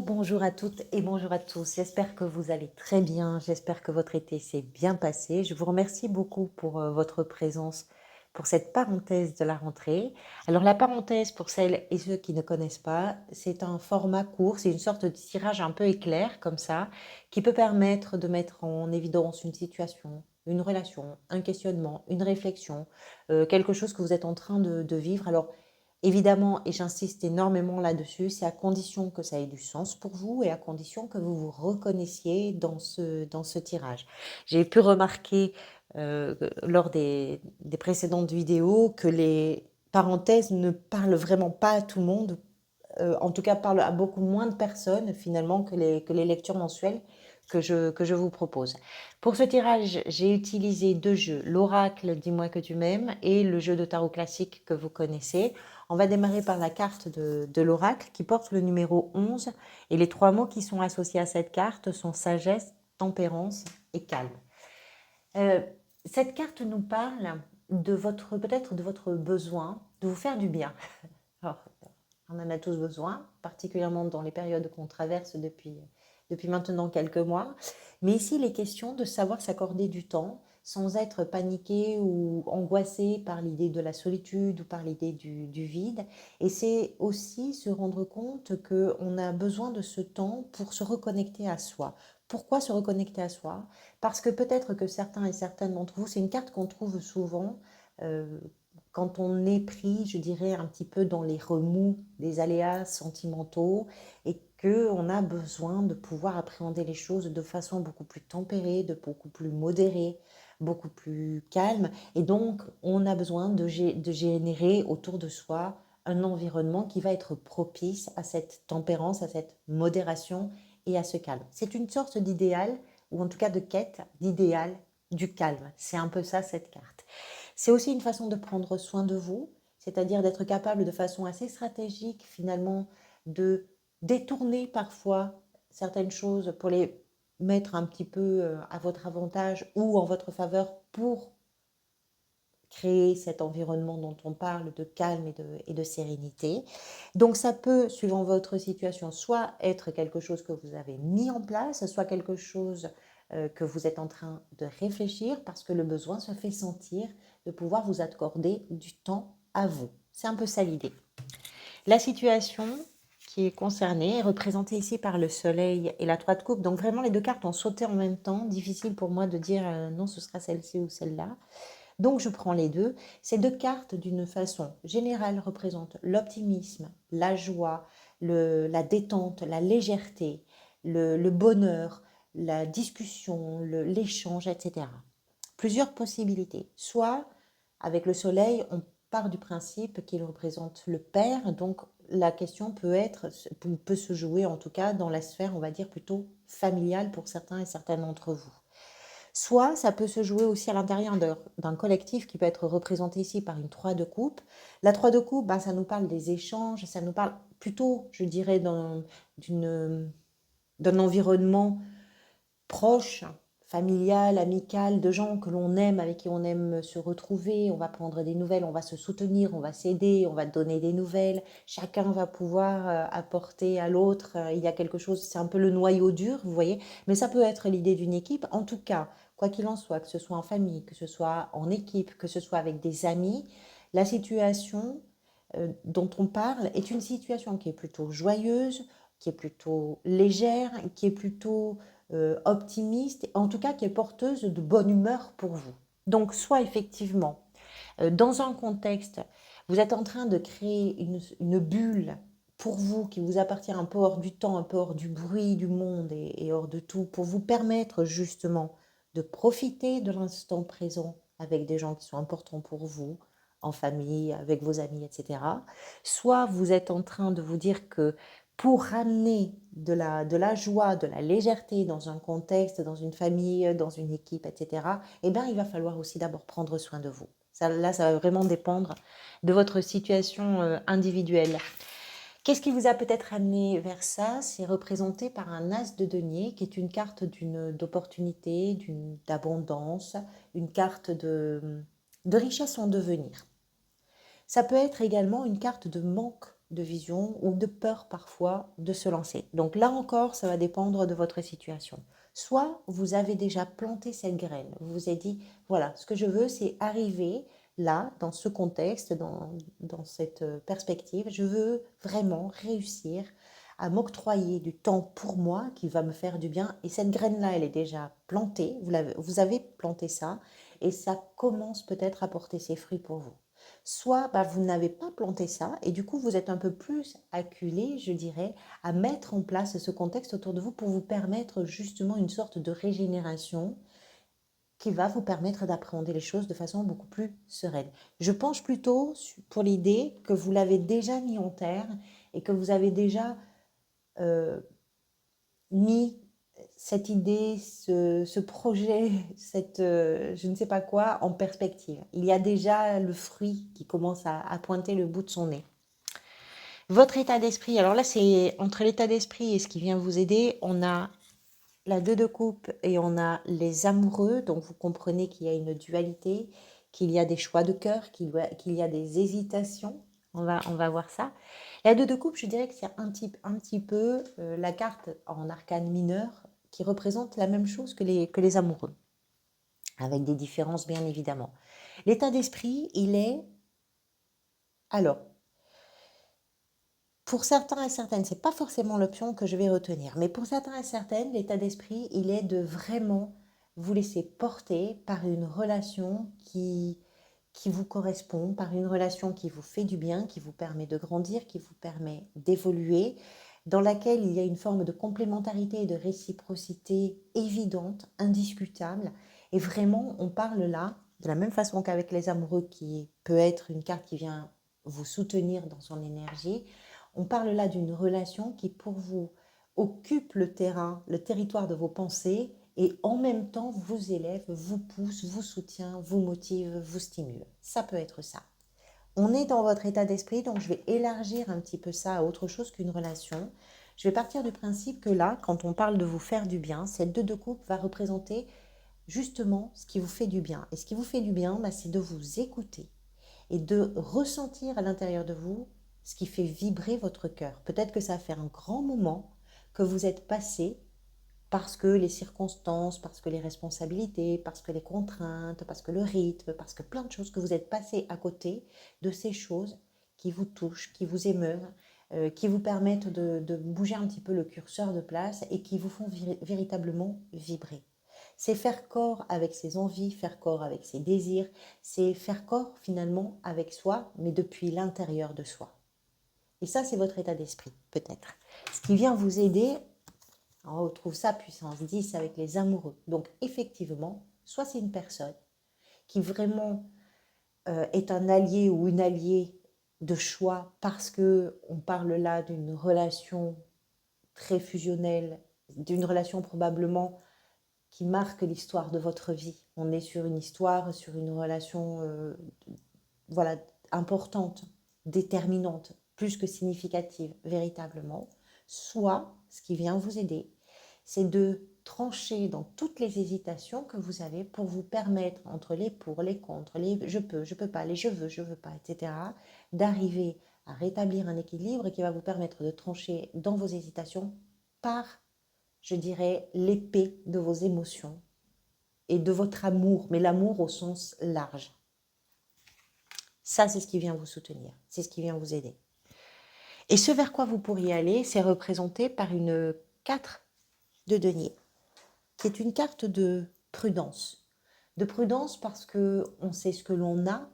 Bonjour à toutes et bonjour à tous. J'espère que vous allez très bien. J'espère que votre été s'est bien passé. Je vous remercie beaucoup pour votre présence pour cette parenthèse de la rentrée. Alors la parenthèse, pour celles et ceux qui ne connaissent pas, c'est un format court, c'est une sorte de tirage un peu éclair comme ça, qui peut permettre de mettre en évidence une situation, une relation, un questionnement, une réflexion, quelque chose que vous êtes en train de vivre. Alors évidemment, et j'insiste énormément là-dessus, c'est à condition que ça ait du sens pour vous et à condition que vous vous reconnaissiez dans ce tirage. J'ai pu remarquer lors des précédentes vidéos que les parenthèses ne parlent vraiment pas à tout le monde, en tout cas parlent à beaucoup moins de personnes finalement que les lectures mensuelles que je vous propose. Pour ce tirage, j'ai utilisé deux jeux, l'oracle Dis-moi que tu m'aimes et le jeu de tarot classique que vous connaissez. On va démarrer par la carte de l'oracle qui porte le numéro 11 et les trois mots qui sont associés à cette carte sont sagesse, tempérance et calme. Euh, cette carte nous parle de votre, peut-être de votre besoin de vous faire du bien. Alors, on en a tous besoin, particulièrement dans les périodes qu'on traverse depuis maintenant quelques mois. Mais ici, il est question de savoir s'accorder du temps sans être paniqué ou angoissé par l'idée de la solitude ou par l'idée du vide. Et c'est aussi se rendre compte qu'on a besoin de ce temps pour se reconnecter à soi. Pourquoi se reconnecter à soi? Parce que peut-être que certains et certaines d'entre vous, c'est une carte qu'on trouve souvent euh, quand on est pris, je dirais, un petit peu dans les remous des aléas sentimentaux et qu'on a besoin de pouvoir appréhender les choses de façon beaucoup plus tempérée, de beaucoup plus modérée, beaucoup plus calme. Et donc, on a besoin de générer autour de soi un environnement qui va être propice à cette tempérance, à cette modération et à ce calme. C'est une sorte d'idéal, ou en tout cas de quête d'idéal du calme. C'est un peu ça, cette carte. C'est aussi une façon de prendre soin de vous, c'est-à-dire d'être capable de façon assez stratégique finalement de détourner parfois certaines choses pour les mettre un petit peu à votre avantage ou en votre faveur pour créer cet environnement dont on parle de calme et de sérénité. Donc ça peut, suivant votre situation, soit être quelque chose que vous avez mis en place, soit quelque chose que vous êtes en train de réfléchir parce que le besoin se fait sentir de pouvoir vous accorder du temps à vous. C'est un peu ça l'idée. La situation qui est concernée est représentée ici par le soleil et la 3 de coupe. Donc vraiment les deux cartes ont sauté en même temps. Difficile pour moi de dire non ce sera celle-ci ou celle-là. Donc je prends les deux. Ces deux cartes, d'une façon générale, représentent l'optimisme, la joie, la détente, la légèreté, le bonheur, la discussion, l'échange, etc. Plusieurs possibilités. Soit, avec le soleil, on part du principe qu'il représente le père, donc la question peut se jouer en tout cas dans la sphère, on va dire, plutôt familiale pour certains et certaines d'entre vous. Soit ça peut se jouer aussi à l'intérieur d'un collectif qui peut être représenté ici par une 3 de coupe. La 3 de coupe, ben, ça nous parle des échanges, ça nous parle plutôt, je dirais, d'un environnement proche, familial, amical, de gens que l'on aime, avec qui on aime se retrouver. On va prendre des nouvelles, on va se soutenir, on va s'aider, on va donner des nouvelles. Chacun va pouvoir apporter à l'autre. Il y a quelque chose, c'est un peu le noyau dur, vous voyez. Mais ça peut être l'idée d'une équipe. En tout cas, quoi qu'il en soit, que ce soit en famille, que ce soit en équipe, que ce soit avec des amis, la situation dont on parle est une situation qui est plutôt joyeuse, qui est plutôt légère, qui est plutôt optimiste, en tout cas qui est porteuse de bonne humeur pour vous. Donc soit effectivement, dans un contexte, vous êtes en train de créer une bulle pour vous qui vous appartient un peu hors du temps, un peu hors du bruit du monde et hors de tout, pour vous permettre justement de profiter de l'instant présent avec des gens qui sont importants pour vous, en famille, avec vos amis, etc. Soit vous êtes en train de vous dire que pour ramener de la joie, de la légèreté dans un contexte, dans une famille, dans une équipe, etc., eh bien, il va falloir aussi d'abord prendre soin de vous. Là, ça va vraiment dépendre de votre situation individuelle. Qu'est-ce qui vous a peut-être amené vers ça? C'est représenté par un as de denier, qui est une carte d'opportunité, d'abondance, une carte de richesse en devenir. Ça peut être également une carte de manque de vision ou de peur parfois de se lancer. Donc là encore, ça va dépendre de votre situation. Soit vous avez déjà planté cette graine, vous vous êtes dit, voilà, ce que je veux, c'est arriver là, dans ce contexte, dans cette perspective, je veux vraiment réussir à m'octroyer du temps pour moi qui va me faire du bien. Et cette graine-là, elle est déjà plantée, vous avez planté ça, et ça commence peut-être à porter ses fruits pour vous. Soit bah, vous n'avez pas planté ça, et du coup vous êtes un peu plus acculé, je dirais, à mettre en place ce contexte autour de vous pour vous permettre justement une sorte de régénération qui va vous permettre d'appréhender les choses de façon beaucoup plus sereine. Je penche plutôt pour l'idée que vous l'avez déjà mis en terre et que vous avez déjà euh, mis cette idée, ce projet, cette je ne sais pas quoi en perspective. Il y a déjà le fruit qui commence à pointer le bout de son nez. Votre état d'esprit, alors là c'est entre l'état d'esprit et ce qui vient vous aider, on a la 2 de coupe et on a les amoureux, donc vous comprenez qu'il y a une dualité, qu'il y a des choix de cœur, qu'il y a des hésitations. On va voir ça. La 2 de coupe, je dirais que c'est un petit peu la carte en arcane mineur qui représente la même chose que les amoureux, avec des différences bien évidemment. L'état d'esprit, il est... Alors, pour certains et certaines, c'est pas forcément l'option que je vais retenir, mais pour certains et certaines, l'état d'esprit, il est de vraiment vous laisser porter par une relation qui vous correspond, par une relation qui vous fait du bien, qui vous permet de grandir, qui vous permet d'évoluer, dans laquelle il y a une forme de complémentarité et de réciprocité évidente, indiscutable. Et vraiment, on parle là, de la même façon qu'avec les amoureux, qui peut être une carte qui vient vous soutenir dans son énergie, on parle là d'une relation qui, pour vous, occupe le terrain, le territoire de vos pensées et en même temps vous élève, vous pousse, vous soutient, vous motive, vous stimule. Ça peut être ça. On est dans votre état d'esprit, donc je vais élargir un petit peu ça à autre chose qu'une relation. Je vais partir du principe que là, quand on parle de vous faire du bien, cette 2 de coupe va représenter justement ce qui vous fait du bien. Et ce qui vous fait du bien, bah, c'est de vous écouter et de ressentir à l'intérieur de vous ce qui fait vibrer votre cœur. Peut-être que ça fait un grand moment que vous êtes passé parce que les circonstances, parce que les responsabilités, parce que les contraintes, parce que le rythme, parce que plein de choses que vous êtes passé à côté de ces choses qui vous touchent, qui vous émeuvent, qui vous permettent de bouger un petit peu le curseur de place et qui vous font véritablement vibrer. C'est faire corps avec ses envies, faire corps avec ses désirs, c'est faire corps finalement avec soi, mais depuis l'intérieur de soi. Et ça, c'est votre état d'esprit, peut-être. Ce qui vient vous aider, on retrouve ça puissance 10 avec les amoureux. Donc effectivement, soit c'est une personne qui vraiment est un allié ou une alliée de choix parce que on parle là d'une relation très fusionnelle, d'une relation probablement qui marque l'histoire de votre vie. On est sur une histoire, sur une relation voilà, importante, déterminante, plus que significative, véritablement. Soit, ce qui vient vous aider, c'est de trancher dans toutes les hésitations que vous avez pour vous permettre, entre les pour, les contre, les je peux pas, les je veux pas, etc., d'arriver à rétablir un équilibre qui va vous permettre de trancher dans vos hésitations par, je dirais, l'épée de vos émotions et de votre amour, mais l'amour au sens large. Ça, c'est ce qui vient vous soutenir, c'est ce qui vient vous aider. Et ce vers quoi vous pourriez aller, c'est représenté par une 4 de denier, qui est une carte de prudence. De prudence parce qu'on sait ce que l'on a,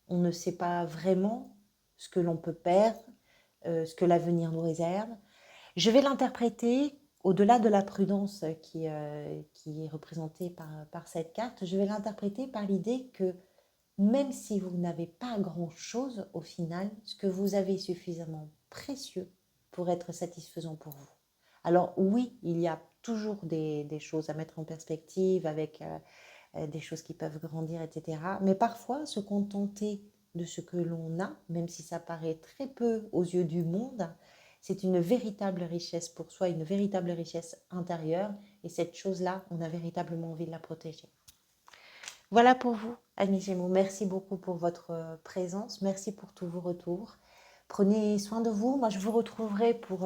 on ne sait pas vraiment ce que l'on peut perdre, ce que l'avenir nous réserve. Je vais l'interpréter, au-delà de la prudence qui est représentée par cette carte, je vais l'interpréter par l'idée que même si vous n'avez pas grand-chose, au final, ce que vous avez est suffisamment précieux pour être satisfaisant pour vous. Alors oui, il y a toujours des choses à mettre en perspective avec des choses qui peuvent grandir, etc. Mais parfois, se contenter de ce que l'on a, même si ça paraît très peu aux yeux du monde, c'est une véritable richesse pour soi, une véritable richesse intérieure. Et cette chose-là, on a véritablement envie de la protéger. Voilà pour vous, amis Gémeaux. Merci beaucoup pour votre présence. Merci pour tous vos retours, Prenez soin de vous. Moi, je vous retrouverai pour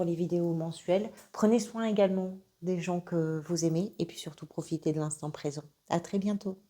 les vidéos mensuelles. Prenez soin également des gens que vous aimez et puis surtout profitez de l'instant présent. À très bientôt.